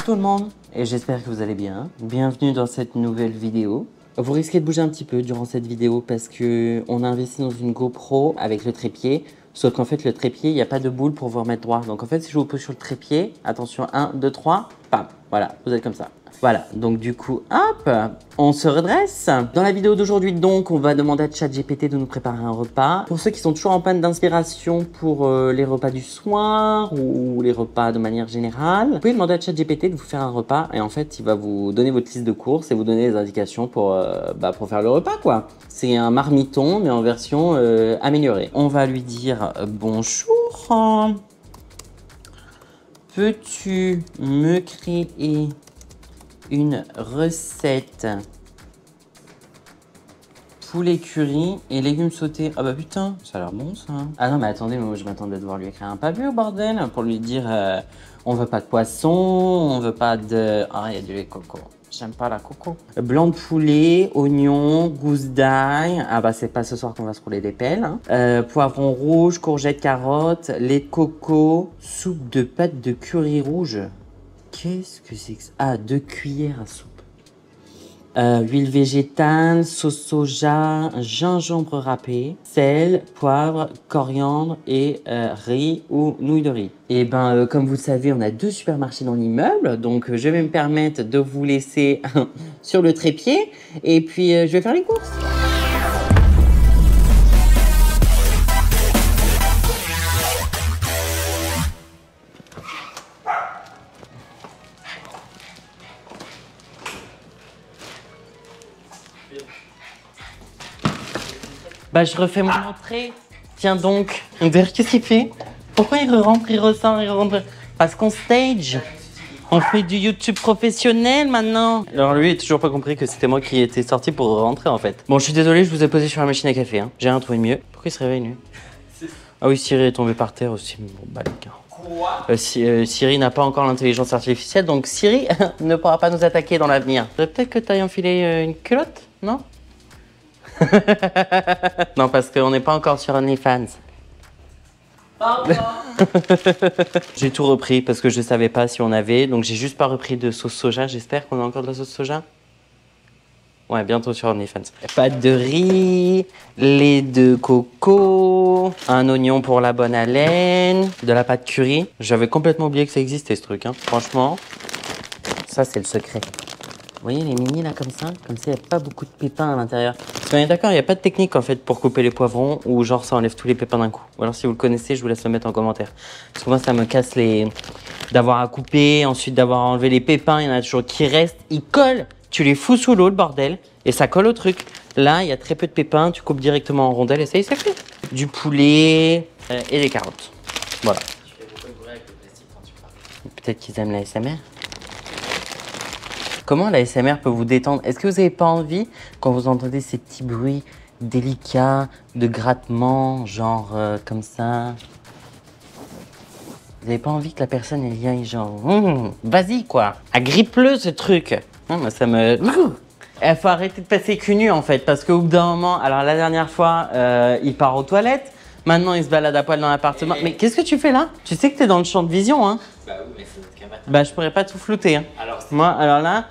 Bonjour tout le monde et j'espère que vous allez bien. Bienvenue dans cette nouvelle vidéo. Vous risquez de bouger un petit peu durant cette vidéo parce que on a investi dans une GoPro avec le trépied. Sauf qu'en fait le trépied, il n'y a pas de boule pour vous remettre droit. Donc en fait si je vous pose sur le trépied, attention 1, 2, 3, pam, voilà, vous êtes comme ça. Voilà, donc du coup, hop, on se redresse. Dans la vidéo d'aujourd'hui, donc, on va demander à ChatGPT de nous préparer un repas. Pour ceux qui sont toujours en panne d'inspiration pour les repas du soir ou les repas de manière générale, vous pouvez demander à ChatGPT de vous faire un repas et en fait, il va vous donner votre liste de courses et vous donner des indications pour faire le repas, quoi. C'est un marmiton, mais en version améliorée. On va lui dire bonjour. Peux-tu me créer une recette poulet curry et légumes sautés? Ah bah putain, ça a l'air bon ça. Ah non mais attendez, moi je m'attendais à devoir lui écrire un papier au bordel pour lui dire on veut pas de poisson, on veut pas de... Ah il y a du lait coco. J'aime pas la coco. Blanc de poulet, oignon, gousse d'ail. Ah bah c'est pas ce soir qu'on va se rouler des pelles. Hein. Poivron rouge, courgettes, carottes, lait de coco, soupe de pâte de curry rouge. Qu'est-ce que c'est que ça? Ah, 2 cuillères à soupe. Huile végétale, sauce soja, gingembre râpé, sel, poivre, coriandre et riz ou nouilles de riz. Et ben, comme vous le savez, on a 2 supermarchés dans l'immeuble, donc je vais me permettre de vous laisser sur le trépied et puis je vais faire les courses. Bah je refais mon entrée. Tiens donc. Qu'est-ce qu'il fait? Pourquoi il rentre, il ressort, il rentre? Parce qu'on stage. On fait du YouTube professionnel maintenant. Alors lui, il a toujours pas compris que c'était moi qui étais sorti pour rentrer en fait. Bon, je suis désolé, je vous ai posé sur la machine à café. Hein. J'ai rien trouvé de mieux. Pourquoi il se réveille lui? Ah oui, Siri est tombé par terre aussi. Bon, bah les gars. Siri n'a pas encore l'intelligence artificielle, donc Siri ne pourra pas nous attaquer dans l'avenir. Peut-être que tu ailles enfiler une culotte, non? Non, parce qu'on n'est pas encore sur OnlyFans. J'ai tout repris parce que je savais pas si on avait, donc j'ai juste pas repris de sauce soja. J'espère qu'on a encore de la sauce soja. Ouais, bientôt sur OnlyFans. Pâte de riz, lait de coco, un oignon pour la bonne haleine, de la pâte curry. J'avais complètement oublié que ça existait ce truc, hein. Franchement, ça c'est le secret. Vous voyez les mini là comme ça il n'y a pas beaucoup de pépins à l'intérieur. Parce qu'on est d'accord, il n'y a pas de technique en fait pour couper les poivrons ou genre ça enlève tous les pépins d'un coup. Ou alors si vous le connaissez, je vous laisse le mettre en commentaire. Parce que moi ça me casse les... d'avoir à couper, ensuite d'avoir enlevé les pépins, il y en a toujours qui restent, ils collent. Tu les fous sous l'eau le bordel et ça colle au truc. Là, il y a très peu de pépins, tu coupes directement en rondelles et ça y est, c'est fait. Du poulet et des carottes. Voilà. Tu fais beaucoup de bruit avec le plastique quand tu parles. Peut-être qu'ils aiment la SMR. Comment la SMR peut vous détendre? Est-ce que vous n'avez pas envie, quand vous entendez ces petits bruits délicats, de grattement, genre comme ça, vous n'avez pas envie que la personne elle vienne genre, vas-y quoi, agrippe-le ce truc. Moi ça me... Il faut arrêter de passer cul nu en fait, parce qu'au bout d'un moment, alors la dernière fois, il part aux toilettes, maintenant il se balade à poil dans l'appartement. Mais qu'est-ce que tu fais là? Tu sais que t'es dans le champ de vision, hein? Bah oui, mais c'est notre caméra. Bah je pourrais pas tout flouter, hein. Alors là...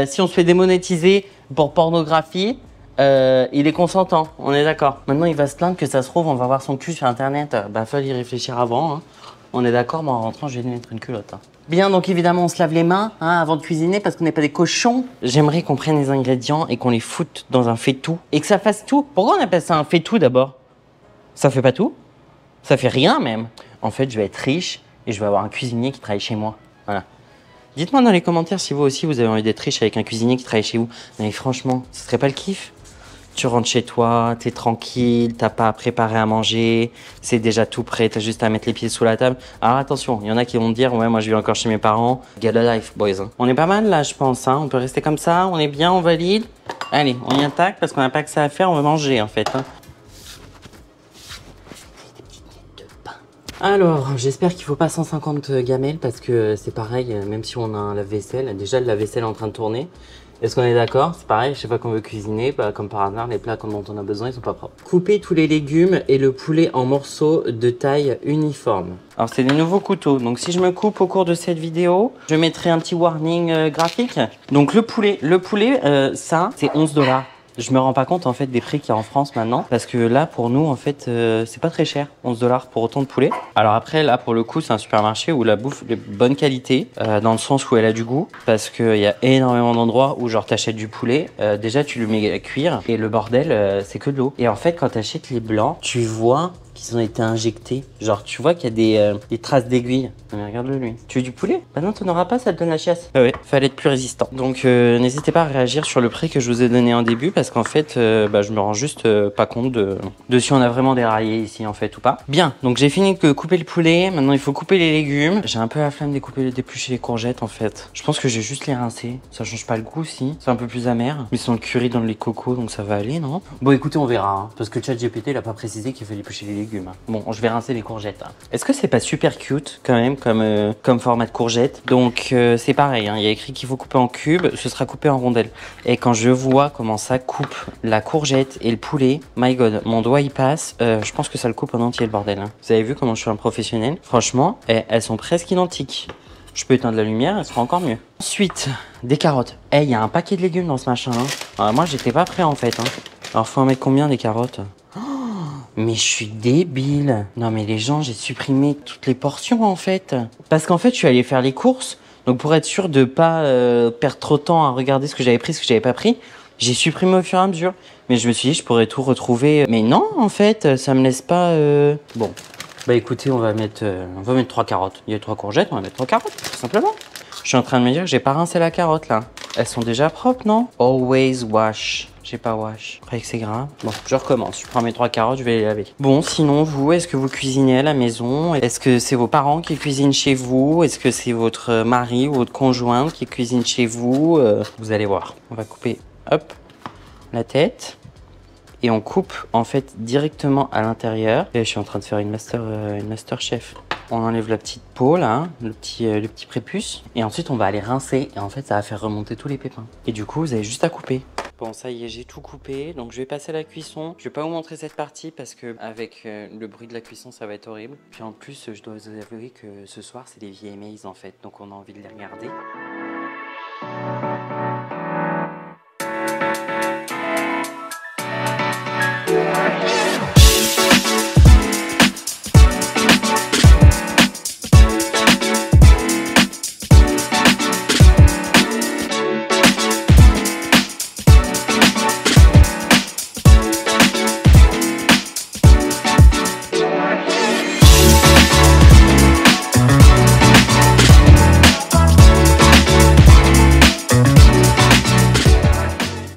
si on se fait démonétiser pour pornographie, il est consentant, on est d'accord. Maintenant, il va se plaindre que ça se trouve, on va voir son cul sur Internet. Bah, fallait y réfléchir avant. Hein. On est d'accord, mais en rentrant, je vais lui mettre une culotte. Hein. Bien, donc évidemment, on se lave les mains hein, avant de cuisiner parce qu'on n'est pas des cochons. J'aimerais qu'on prenne les ingrédients et qu'on les foute dans un faitout et que ça fasse tout. Pourquoi on appelle ça un faitout d'abord? Ça fait pas tout? Ça fait rien même. En fait, je vais être riche et je vais avoir un cuisinier qui travaille chez moi. Voilà. Dites-moi dans les commentaires si vous aussi vous avez envie d'être riche avec un cuisinier qui travaille chez vous. Mais franchement, ce serait pas le kiff? Tu rentres chez toi, t'es tranquille, t'as pas à préparer à manger, c'est déjà tout prêt, t'as juste à mettre les pieds sous la table. Alors attention, il y en a qui vont me dire, ouais moi je vis encore chez mes parents. Get a life, boys. Hein. On est pas mal là, je pense. Hein. On peut rester comme ça, on est bien, on valide. Allez, on y attaque parce qu'on n'a pas que ça à faire, on veut manger en fait. Hein. Des petites miettes de pain. Alors, j'espère qu'il faut pas 150 gamelles parce que c'est pareil, même si on a un lave-vaisselle, déjà le lave-vaisselle est en train de tourner. Est-ce qu'on est d'accord? C'est pareil, je sais pas qu'on veut cuisiner, bah, comme par hasard, les plats dont on a besoin, ils sont pas propres. Couper tous les légumes et le poulet en morceaux de taille uniforme. Alors, c'est des nouveaux couteaux, donc si je me coupe au cours de cette vidéo, je mettrai un petit warning graphique. Donc, le poulet, ça, c'est 11 $. Je me rends pas compte en fait des prix qu'il y a en France maintenant parce que là pour nous en fait c'est pas très cher, 11 $ pour autant de poulet. Alors après là pour le coup c'est un supermarché où la bouffe est de bonne qualité dans le sens où elle a du goût parce qu'il y a énormément d'endroits où genre t'achètes du poulet, déjà tu le mets à cuire et le bordel c'est que de l'eau. Et en fait quand t'achètes les blancs tu vois qu'ils ont été injectés. Genre, tu vois qu'il y a des traces d'aiguilles. Mais regarde-le, lui. Tu veux du poulet? Bah non, t'en auras pas, ça te donne la chiasse. Ah ouais, fallait être plus résistant. Donc, n'hésitez pas à réagir sur le prix que je vous ai donné en début parce qu'en fait, je me rends juste pas compte de si on a vraiment déraillé ici, en fait, ou pas. Bien, donc j'ai fini de couper le poulet. Maintenant, il faut couper les légumes. J'ai un peu la flemme d'éplucher les courgettes, en fait. Je pense que j'ai juste les rincer. Ça change pas le goût, si. C'est un peu plus amer. Mais c'est dans le curry, dans le lait de coco, donc ça va aller, non? Bon, écoutez, on verra. Hein, parce que ChatGPT, il a pas précisé qu'il fallait éplucher les légumes. Bon, je vais rincer les courgettes. Hein. Est-ce que c'est pas super cute quand même comme format de courgette? Donc c'est pareil, hein, il y a écrit qu'il faut couper en cubes, ce sera coupé en rondelles. Et quand je vois comment ça coupe la courgette et le poulet, my god, mon doigt y passe, je pense que ça le coupe en entier le bordel. Hein. Vous avez vu comment je suis un professionnel? Franchement, elles sont presque identiques. Je peux éteindre la lumière, elle sera encore mieux. Ensuite, des carottes. Il y a un paquet de légumes dans ce machin. Hein. Alors, moi, j'étais pas prêt en fait. Hein. Alors, faut en mettre combien des carottes? Mais je suis débile. Non mais les gens, j'ai supprimé toutes les portions en fait. Parce qu'en fait, je suis allé faire les courses. Donc pour être sûr de pas perdre trop de temps à regarder ce que j'avais pris, ce que j'avais pas pris, j'ai supprimé au fur et à mesure. Mais je me suis dit, je pourrais tout retrouver. Mais non, en fait, ça me laisse pas... Bon, bah écoutez, on va mettre 3 carottes. Il y a 3 courgettes, on va mettre 3 carottes, tout simplement. Je suis en train de me dire que j'ai pas rincé la carotte là. Elles sont déjà propres, non? Always wash. J'ai pas wash. Après que c'est grave. Bon, je recommence. Je prends mes 3 carottes, je vais les laver. Bon, sinon, vous, est-ce que vous cuisinez à la maison? Est-ce que c'est vos parents qui cuisinent chez vous? Est-ce que c'est votre mari ou votre conjointe qui cuisine chez vous? Vous allez voir. On va couper, hop, la tête. Et on coupe, en fait, directement à l'intérieur. Et je suis en train de faire une master chef. On enlève la petite peau, là, le petit prépuce. Et ensuite, on va aller rincer. Et en fait, ça va faire remonter tous les pépins. Et du coup, vous avez juste à couper. Bon, ça y est, j'ai tout coupé. Donc, je vais passer à la cuisson. Je vais pas vous montrer cette partie parce que avec le bruit de la cuisson, ça va être horrible. Puis en plus, je dois vous avouer que ce soir, c'est des VMAs, en fait. Donc, on a envie de les regarder.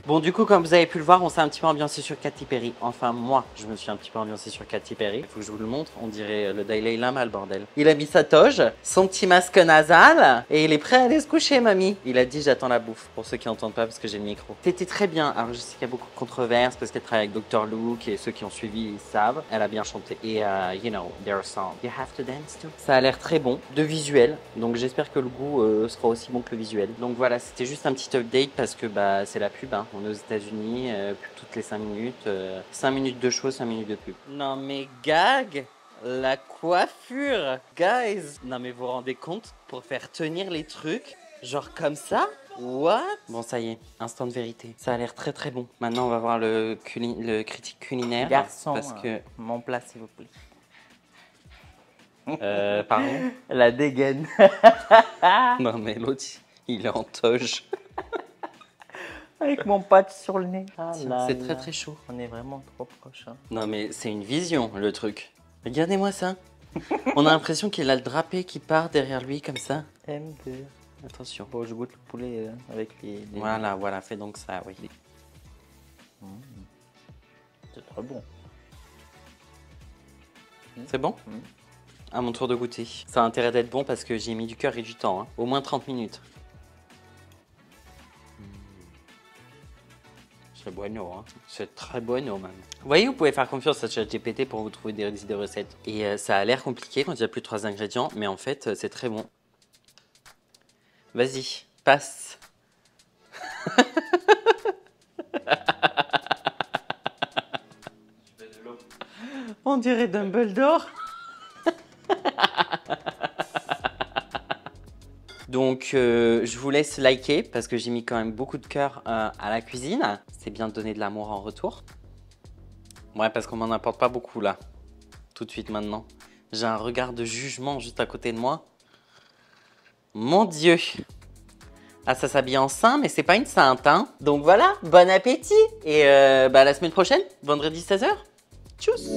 Bon, du coup, comme vous avez pu le voir, on s'est un petit peu ambiancé sur Katy Perry. Enfin, moi, je me suis un petit peu ambiancé sur Katy Perry. Il faut que je vous le montre. On dirait le Dalai Lama, le bordel. Il a mis sa toge, son petit masque nasal, et il est prêt à aller se coucher, mamie. Il a dit, j'attends la bouffe, pour ceux qui n'entendent pas, parce que j'ai le micro. C'était très bien. Alors, je sais qu'il y a beaucoup de controverses, parce qu'elle travaille avec Dr. Luke, et ceux qui ont suivi, ils savent. Elle a bien chanté. Et, you know, their song. You have to dance too. Ça a l'air très bon, de visuel. Donc, j'espère que le goût sera aussi bon que le visuel. Donc, voilà, c'était juste un petit update, parce que, bah, c'est la pub, hein. On est aux États-Unis, pub toutes les 5 minutes. 5 minutes de show, 5 minutes de pub. Non mais gag, la coiffure. Guys, non mais vous vous rendez compte, pour faire tenir les trucs, genre comme ça? What? Bon ça y est, instant de vérité. Ça a l'air très très bon. Maintenant on va voir le critique culinaire. Garçon, parce que... mon plat s'il vous plaît. Pardon? La dégaine. Non mais l'autre, il est en toge. Avec mon patch sur le nez. Ah C'est très très chaud. On est vraiment trop proche. Hein. Non mais c'est une vision le truc. Regardez-moi ça. On a l'impression qu'il a le drapé qui part derrière lui comme ça. M2. Attention. Bon, je goûte le poulet avec les... Voilà, fais donc ça, oui. C'est très bon. C'est bon? À mon tour de goûter. Ça a intérêt d'être bon parce que j'ai mis du cœur et du temps. Hein. Au moins 30 minutes. C'est bueno, hein. C'est très bueno même. Vous voyez, vous pouvez faire confiance à ChatGPT pour vous trouver des idées de recettes. Et ça a l'air compliqué quand il y a plus de 3 ingrédients, mais en fait, c'est très bon. Vas-y, passe. On dirait Dumbledore. Donc, je vous laisse liker parce que j'ai mis quand même beaucoup de cœur à la cuisine. C'est bien de donner de l'amour en retour. Ouais, parce qu'on m'en apporte pas beaucoup là, tout de suite maintenant. J'ai un regard de jugement juste à côté de moi. Mon Dieu. Ah, ça s'habille en saint, mais c'est pas une sainte, hein. Donc voilà, bon appétit. Et la semaine prochaine, vendredi 16h. Tchuss.